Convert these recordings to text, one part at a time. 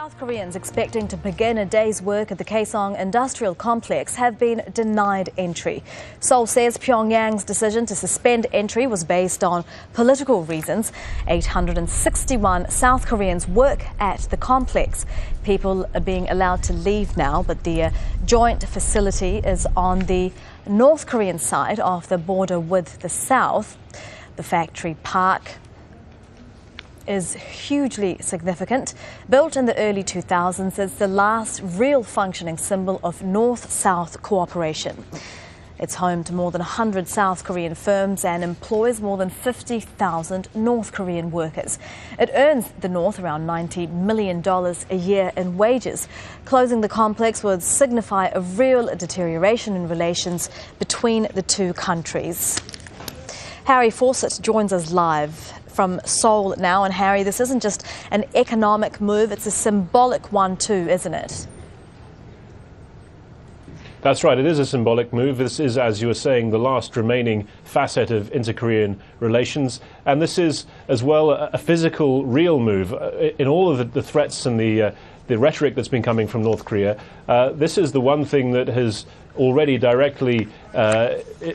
South Koreans expecting to begin a day's work at the Kaesong Industrial Complex have been denied entry. Seoul says Pyongyang's decision to suspend entry was based on political reasons. 861 South Koreans work at the complex. People are being allowed to leave now, but the joint facility is on the North Korean side of the border with the South. The factory park is hugely significant. Built in the early 2000s, it's the last real functioning symbol of North-South cooperation. It's home to more than 100 South Korean firms and employs more than 50,000 North Korean workers. It earns the North around $90 million a year in wages. Closing the complex would signify a real deterioration in relations between the two countries. Harry Fawcett joins us live from Seoul now. And Harry, this isn't just an economic move, it's a symbolic one too, isn't it? That's right, it is a symbolic move. This is, as you were saying, the last remaining facet of inter-Korean relations. And this is, as well, a physical, real move. In all of the threats and the rhetoric that's been coming from North Korea, this is the one thing that has already directly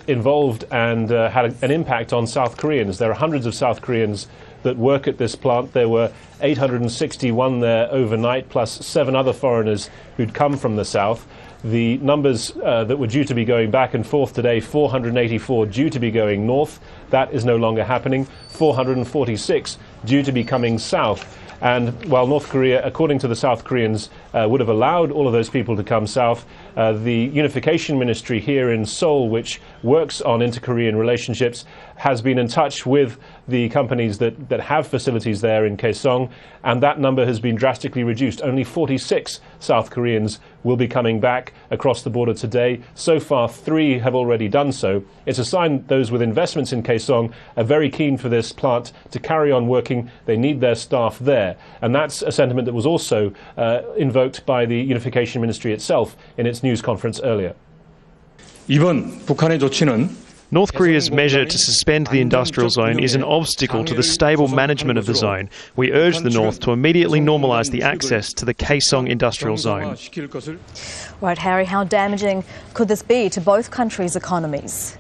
involved and had an impact on South Koreans. There are hundreds of South Koreans that work at this plant. There were 861 there overnight, plus 7 other foreigners who'd come from the South. The numbers that were due to be going back and forth today, 484 due to be going north. That is no longer happening. 446 due to be coming south. And while North Korea, according to the South Koreans, would have allowed all of those people to come south, the Unification Ministry here in Seoul, which works on inter-Korean relationships, has been in touch with the companies that have facilities there in Kaesong, and that number has been drastically reduced. Only 46 South Koreans will be coming back across the border today. So far, 3 have already done so. It's a sign those with investments in Kaesong are very keen for this plant to carry on working. They need their staff there. And that's a sentiment that was also invoked by the Unification Ministry itself in its news conference earlier. 이번 북한의 조치는 North Korea's measure to suspend the industrial zone is an obstacle to the stable management of the zone. We urge the North to immediately normalise the access to the Kaesong industrial zone. Right, Harry, how damaging could this be to both countries' economies?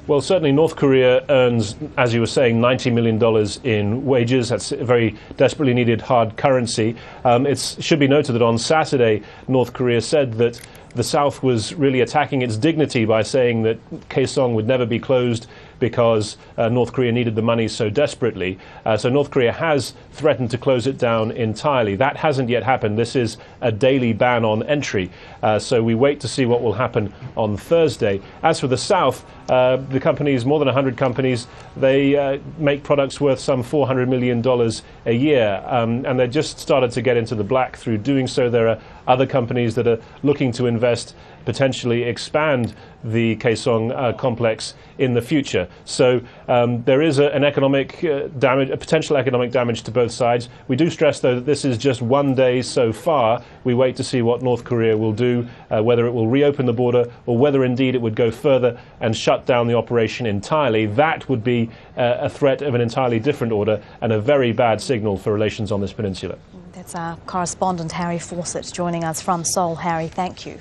Well, certainly North Korea earns, as you were saying, $90 million in wages. That's a very desperately needed hard currency. It should be noted that on Saturday, North Korea said that the South was really attacking its dignity by saying that Kaesong would never be closed because North Korea needed the money so desperately. So North Korea has threatened to close it down entirely. That hasn't yet happened. This is a daily ban on entry. So we wait to see what will happen on Thursday. As for the South, the companies, more than 100 companies, they make products worth some $400 million a year. And they just started to get into the black through doing so. There are other companies that are looking to invest, potentially expand the Kaesong complex in the future. So there is an economic damage, a potential economic damage to both sides. We do stress, though, that this is just one day so far. We wait to see what North Korea will do, whether it will reopen the border or whether indeed it would go further and shut down the operation entirely. That would be a threat of an entirely different order and a very bad signal for relations on this peninsula. That's our correspondent Harry Fawcett joining us from Seoul. Harry, thank you.